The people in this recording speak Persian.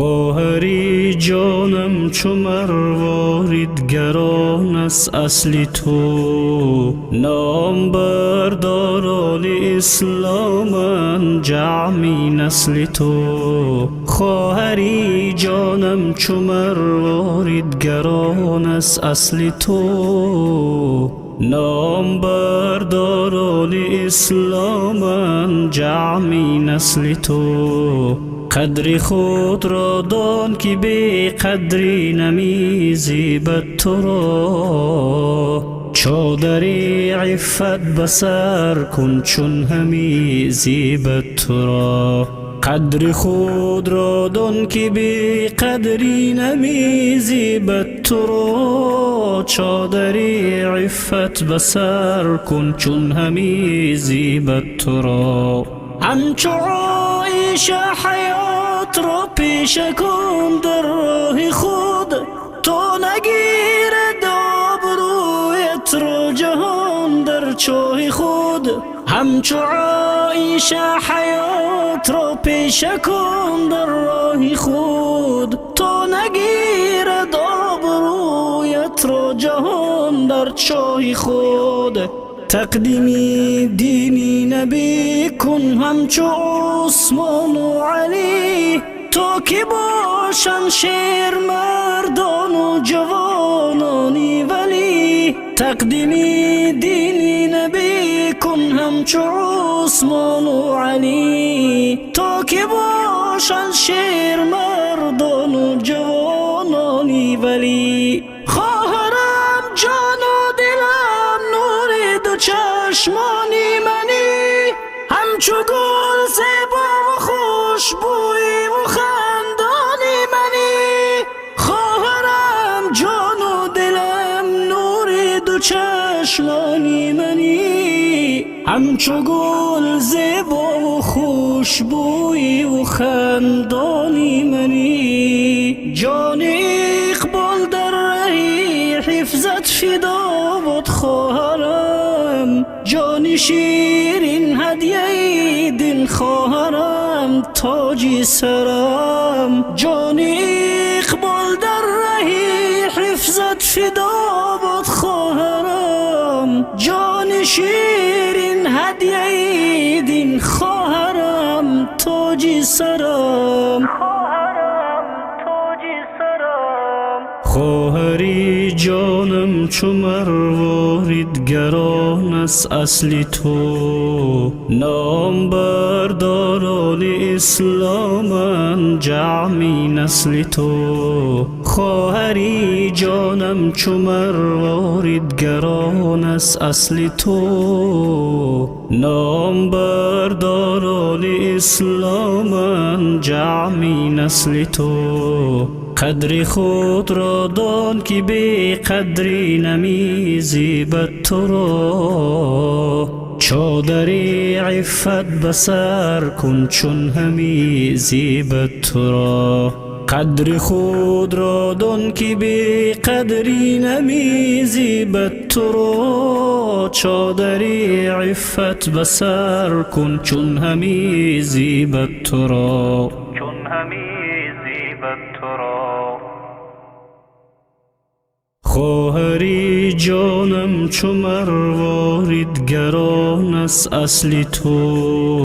خواهری جانم چو مروارید گران است اصل تو، نام برداران اسلامن جمعی نسل تو. خواهری جانم چو مروارید گران است اصل تو، نام برداران اسلامن جمعی نسل تو. قدر خود را دان که بی قدری نمیزیبد تو را، چادر عفت بسر کن چون همی زیبد تو را. قدر خود را دان که بی قدری نمیزیبد تو را، چادر عفت بسر کن چون همی زیبد تو را. همچو عایشه حیات را پیشه کن در راه خود، تو نگیرد آبرویت را جهان در چاه خود. همچو عایشه حیات را پیشه کن در راه خود، تو نگیرد آبرویت را جهان در چاه خود. تقدیمی دینی نبی کن همچو عثمان و علی، تو که باشن شیر مردان و جوانانی ولی. تقدیمی دینی نبی کن همچو عثمان و علی، تو که باشن شیر مردان و جوانانی ولی. خواهرم جان و دلم نور دو چشمانی منی، همچو گل زیبا و خوشبوی و خندانی منی. خواهرم جان و دلم نور دو چشمانی منی، همچو گل زیبا و خوشبوی و خندانی منی. جان اقبال در رهی حفظت فدا بود خواهرم، جان شیرین هدیه دین خواهرم تاج سرم. جان اقبال در رهی حفظت فدا بود خواهرم، جان شیرین هدیه دین خواهرم تاج سرم. خواهری جانم چو مروارید گران است اصل تو، نام برداران اسلامن جمعی نسل تو. خواهری جانم چو مروارید گران است اصل تو، نام برداران اسلامن جمعی نسل تو. قدر خود را دان که بی قدری نمیزیبد تو را، چادر عفت بسر کن چون همی زیبد تو را. قدر خود را دان که بی قدری نمیزیبد تو را، چادر عفت بسر کن چون همی زیبد تو را. خواهری جانم چو مروارید گران است اصل تو.